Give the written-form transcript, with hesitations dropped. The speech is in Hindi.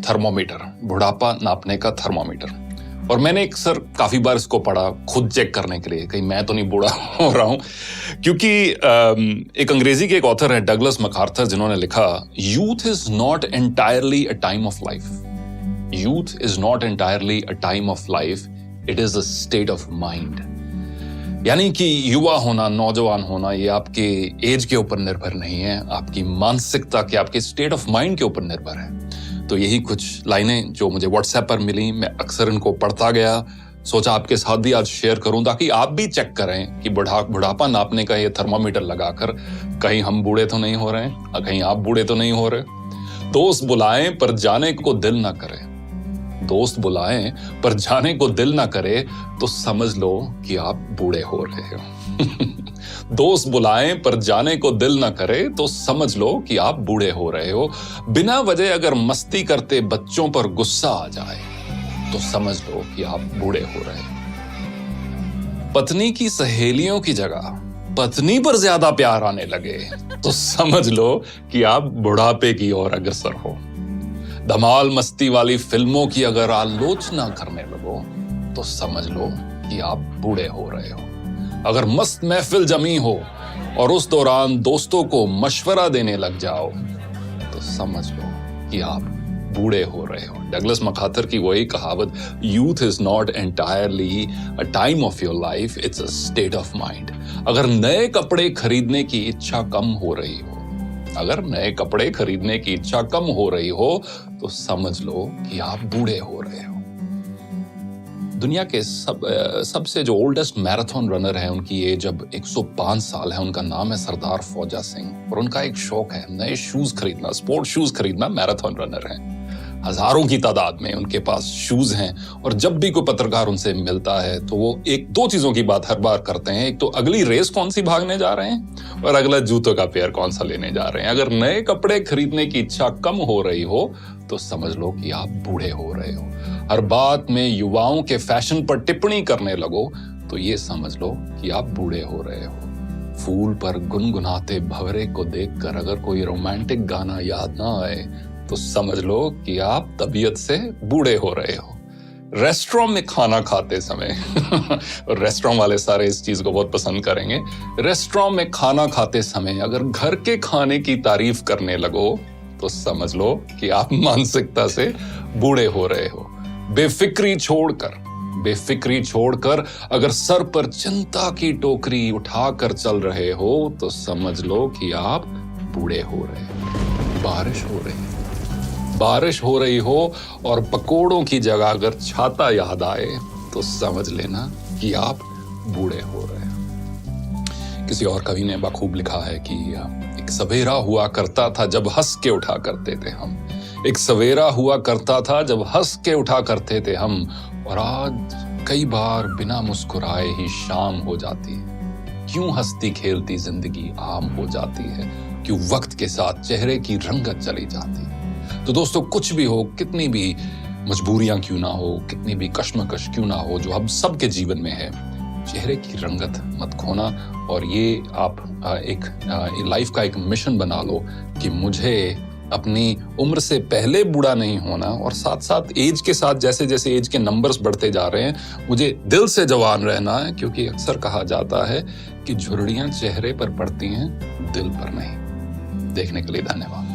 थर्मोमीटर, बुढ़ापा नापने का थर्मोमीटर। और मैंने काफी बार इसको पढ़ा खुद चेक करने के लिए, कहीं मैं तो नहीं बूढ़ा हो रहा हूं, क्योंकि एक अंग्रेजी के एक ऑथर है डगलस मैकार्थर, जिन्होंने लिखा, youth is not entirely a time of life, youth is not entirely a time of life, it is a state of mind. यानी कि युवा होना, नौजवान होना, ये आपके एज के ऊपर निर्भर नहीं है, आपकी मानसिकता के, आपके स्टेट ऑफ माइंड के ऊपर निर्भर है। तो यही कुछ लाइनें जो मुझे व्हाट्सएप पर मिली, मैं अक्सर इनको पढ़ता गया, सोचा आपके साथ भी आज शेयर करूं ताकि आप भी चेक करें कि बुढ़ापा नापने का ये थर्मामीटर लगाकर कहीं हम बूढ़े तो नहीं हो रहे हैं, कहीं आप बूढ़े तो नहीं हो रहे। दोस्त बुलाएं पर जाने को दिल ना करे, दोस्त बुलाएं पर जाने को दिल ना करे तो समझ लो कि आप बूढ़े हो रहे हो। दोस्त बुलाएं पर जाने को दिल ना करे तो समझ लो कि आप बूढ़े हो रहे हो। बिना वजह अगर मस्ती करते बच्चों पर गुस्सा आ जाए तो समझ लो कि आप बूढ़े हो रहे हो। पत्नी की सहेलियों की जगह पत्नी पर ज्यादा प्यार आने लगे तो समझ लो कि आप बुढ़ापे की ओर अग्रसर हो। धमाल मस्ती वाली फिल्मों की अगर आलोचना करने लगो तो समझ लो कि आप बूढ़े हो रहे हो। अगर मस्त महफिल जमी हो और उस दौरान दोस्तों को मशवरा देने लग जाओ तो समझ लो कि आप बूढ़े हो रहे हो। डगलस मैकार्थर की वही कहावत, youth is not entirely a time of your life, it's a state of mind. अगर नए कपड़े खरीदने की इच्छा कम हो रही हो, अगर नए कपड़े खरीदने की इच्छा कम हो रही हो तो समझ लो कि आप बूढ़े हो रहे हो। दुनिया के सबसे जो ओल्डेस्ट मैराथन रनर है, उनकी एज अब 105 साल है। उनका नाम है सरदार फौजा सिंह और उनका एक शौक है नए शूज खरीदना, स्पोर्ट शूज खरीदना। मैराथन रनर है, हजारों की तादाद में उनके पास शूज हैं और जब भी कोई पत्रकार उनसे मिलता है तो वो एक दो चीजों की बात हर बार करते हैं। एक तो अगली रेस कौन सी भागने जा रहे हैं और अगला जूतों का पेयर कौन सा लेने जा रहे हैं। अगर नए कपड़े खरीदने की इच्छा कम हो रही हो तो समझ लो कि आप बूढ़े हो रहे हो। हर बात में युवाओं के फैशन पर टिप्पणी करने लगो तो ये समझ लो कि आप बूढ़े हो रहे हो। फूल पर गुनगुनाते भंवरे को देखकर अगर कोई रोमांटिक गाना याद ना आए तो समझ लो कि आप तबीयत से बूढ़े हो रहे हो। रेस्टोरेंट में खाना खाते समय और रेस्टोरेंट वाले सारे इस चीज को बहुत पसंद करेंगे। रेस्टोरेंट में खाना खाते समय अगर घर के खाने की तारीफ करने लगो तो समझ लो कि आप मानसिकता से बूढ़े हो रहे हो। बेफिक्री छोड़कर अगर सर पर चिंता की टोकरी उठाकर चल रहे हो तो समझ लो कि आप बूढ़े हो रहे हो। बारिश हो रही हो और पकोड़ों की जगह अगर छाता याद आए तो समझ लेना कि आप बूढ़े हो रहे हो। किसी और कवि ने बखूब लिखा है कि एक सवेरा हुआ करता था जब हंस के उठा करते थे हम, एक सवेरा हुआ करता था जब हंस के उठा करते थे हम, और आज कई बार बिना मुस्कुराए ही शाम हो जाती है। क्यों हंसती खेलती जिंदगी आम हो जाती है, क्यों वक्त के साथ चेहरे की रंगत चली जाती है। तो दोस्तों, कुछ भी हो, कितनी भी मजबूरियां क्यों ना हो, कितनी भी कश्मकश क्यों ना हो, जो हम सबके जीवन में है, चेहरे की रंगत मत खोना। और ये आप एक लाइफ का एक मिशन बना लो कि मुझे अपनी उम्र से पहले बूढ़ा नहीं होना, और साथ साथ एज के साथ जैसे जैसे एज के नंबर्स बढ़ते जा रहे हैं मुझे दिल से जवान रहना है, क्योंकि अक्सर कहा जाता है कि झुर्रियां चेहरे पर पड़ती हैं, दिल पर नहीं। देखने के लिए धन्यवाद।